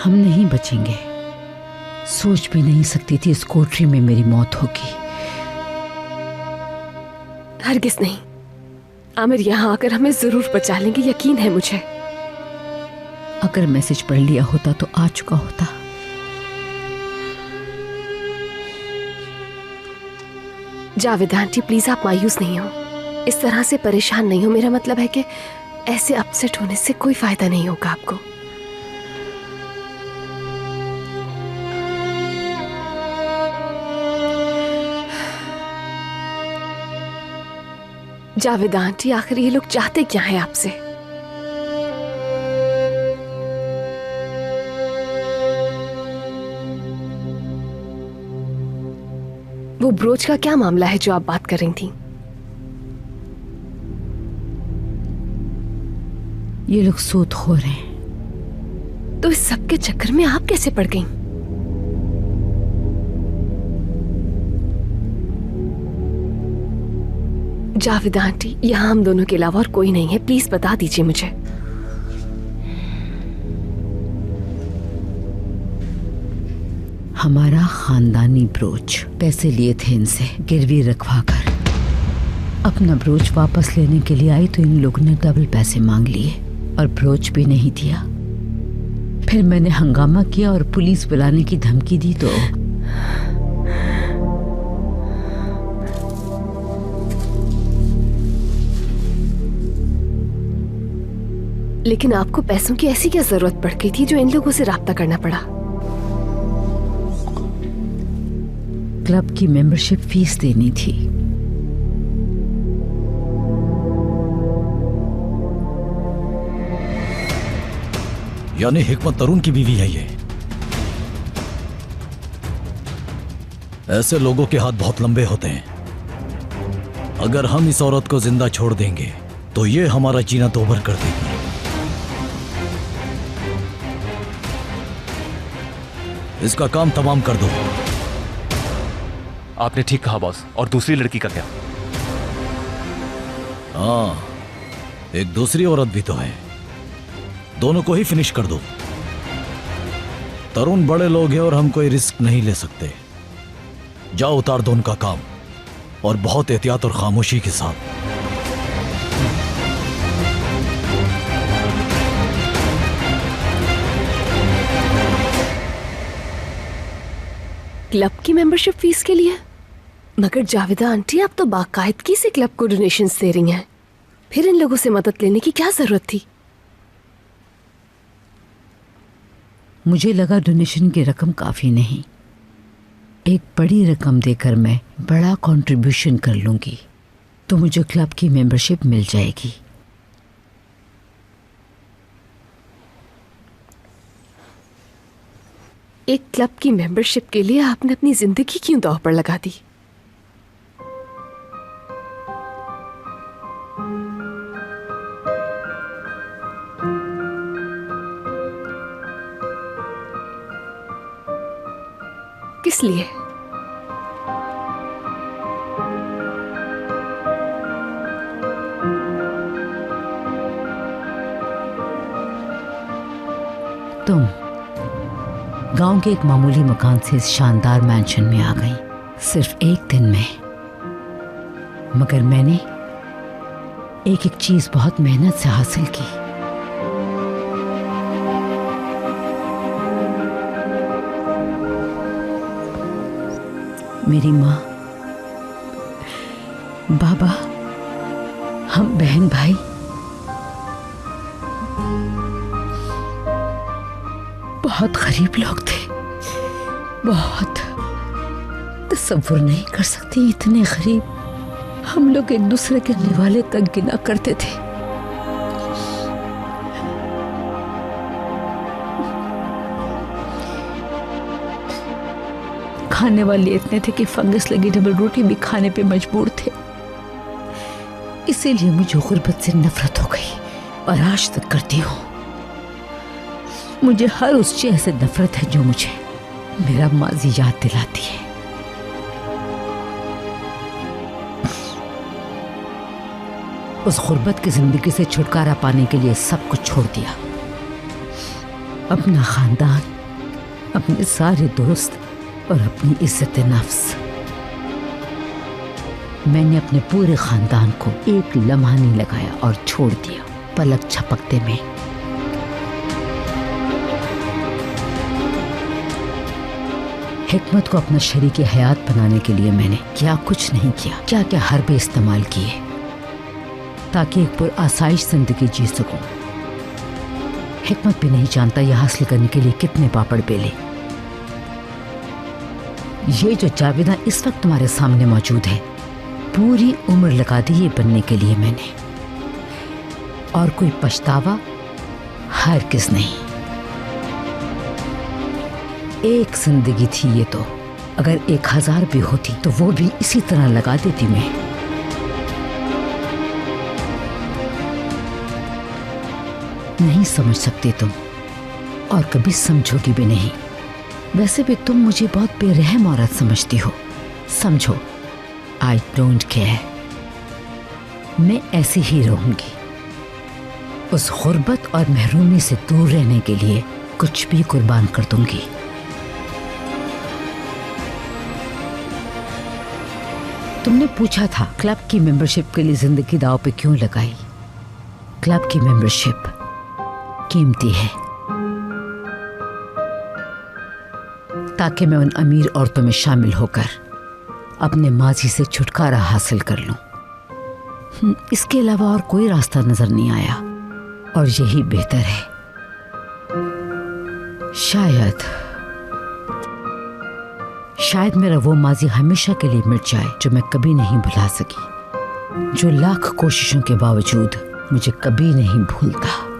हम नहीं बचेंगे। सोच भी नहीं सकती थी इस कोठरी में मेरी मौत होगी। हरगिज़ नहीं। आमिर यहाँ आकर हमें जरूर बचा लेंगे, यकीन है मुझे। अगर मैसेज पढ़ लिया होता तो आ चुका होता। जावेद आंटी प्लीज आप मायूस नहीं हो, इस तरह से परेशान नहीं हो। मेरा मतलब है कि ऐसे अपसेट होने से कोई फायदा नहीं होगा आपको। जावेद आंटी आखिर ये लोग चाहते क्या है आपसे? वो ब्रोच का क्या मामला है जो आप बात कर रही थी? ये लोग सूदखोर हैं। तो इस सब के चक्कर में आप कैसे पड़ गईं? जावेद आंटी यहाँ हम दोनों के अलावा और कोई नहीं है, प्लीज बता दीजिए मुझे। हमारा खानदानी ब्रोच पैसे लिए थे इनसे गिरवी रखवा कर। अपना ब्रोच वापस लेने के लिए आई तो इन लोगों ने डबल पैसे मांग लिए और ब्रोच भी नहीं दिया। फिर मैंने हंगामा किया और पुलिस बुलाने की धमकी दी तो लेकिन आपको पैसों की ऐसी क्या जरूरत पड़ गई थी जो इन लोगों से राब्ता करना पड़ा? क्लब की मेंबरशिप फीस देनी थी। यानी हिकमत तरुण की बीवी है ये। ऐसे लोगों के हाथ बहुत लंबे होते हैं। अगर हम इस औरत को जिंदा छोड़ देंगे तो ये हमारा जीना दोभर कर देगी। इसका काम तमाम कर दो। आपने ठीक कहा बॉस। और दूसरी लड़की का क्या? हाँ, एक दूसरी औरत भी तो है। दोनों को ही फिनिश कर दो। तरुण बड़े लोग हैं और हम कोई रिस्क नहीं ले सकते। जाओ उतार दो उनका काम, और बहुत एहतियात और खामोशी के साथ। क्लब की मेंबरशिप फीस के लिए? मगर जावेदा आंटी आप तो बाकायदगी से क्लब को डोनेशंस दे रही हैं, फिर इन लोगों से मदद लेने की क्या जरूरत थी? मुझे लगा डोनेशन की रकम काफी नहीं, एक बड़ी रकम देकर मैं बड़ा कंट्रीब्यूशन कर लूंगी तो मुझे क्लब की मेंबरशिप मिल जाएगी। एक क्लब की मेंबरशिप के लिए आपने अपनी जिंदगी क्यों दांव पर लगा दी? किस लिए? तुम गांव के एक मामूली मकान से इस शानदार मैंशन में आ गई सिर्फ एक दिन में। मगर मैंने एक एक चीज बहुत मेहनत से हासिल की। मेरी माँ, बाबा, हम बहन भाई बहुत गरीब लोग थे, बहुत। तसव्वुर नहीं कर सकती इतने गरीब। हम लोग एक दूसरे के निवाले तक गिना करते थे। खाने वाले इतने थे कि फंगस लगी डबल रोटी भी खाने पे मजबूर थे। इसीलिए मुझे गुर्बत से नफरत हो गई और आज तक करती हूँ। मुझे हर उस चीज से नफरत है जो मुझे मेरा माजी याद दिलाती है। उस गुर्बत की जिंदगी से छुटकारा पाने के लिए सब कुछ छोड़ दिया, अपना खानदान, अपने सारे दोस्त और अपनी इज्जत नफ्स। मैंने अपने पूरे खानदान को एक लम्हा नहीं लगाया और छोड़ दिया पलक झपकते में। हिकमत को अपना शरीक हयात बनाने के लिए मैंने क्या कुछ नहीं किया, क्या क्या हरबे इस्तेमाल किए ताकि एक पुरआसाइश जिंदगी जी सकूं। हिकमत भी नहीं जानता यह हासिल करने के लिए कितने पापड़ बेले। ये जो जावेदा इस वक्त तुम्हारे सामने मौजूद है, पूरी उम्र लगा दी ये बनने के लिए मैंने, और कोई पछतावा हरगिज़ नहीं। एक जिंदगी थी ये तो, अगर 1000 भी होती तो वो भी इसी तरह लगा देती मैं। नहीं समझ सकते तुम, और कभी समझोगी भी नहीं। वैसे भी तुम मुझे बहुत बेरहम औरत समझती हो। समझो, आई डोंट केयर, मैं ऐसी ही रहूंगी। उस गुर्बत और महरूमी से दूर रहने के लिए कुछ भी कुर्बान कर दूंगी। तुमने पूछा था क्लब की मेंबरशिप के लिए जिंदगी दांव पे क्यों लगाई। क्लब की मेंबरशिप कीमती है ताकि मैं उन अमीर औरतों में शामिल होकर अपने माजी से छुटकारा हासिल कर लूं। इसके अलावा और कोई रास्ता नजर नहीं आया, और यही बेहतर है। शायद मेरा वो माजी हमेशा के लिए मिट जाए जो मैं कभी नहीं भुला सकी, जो लाख कोशिशों के बावजूद मुझे कभी नहीं भूलता।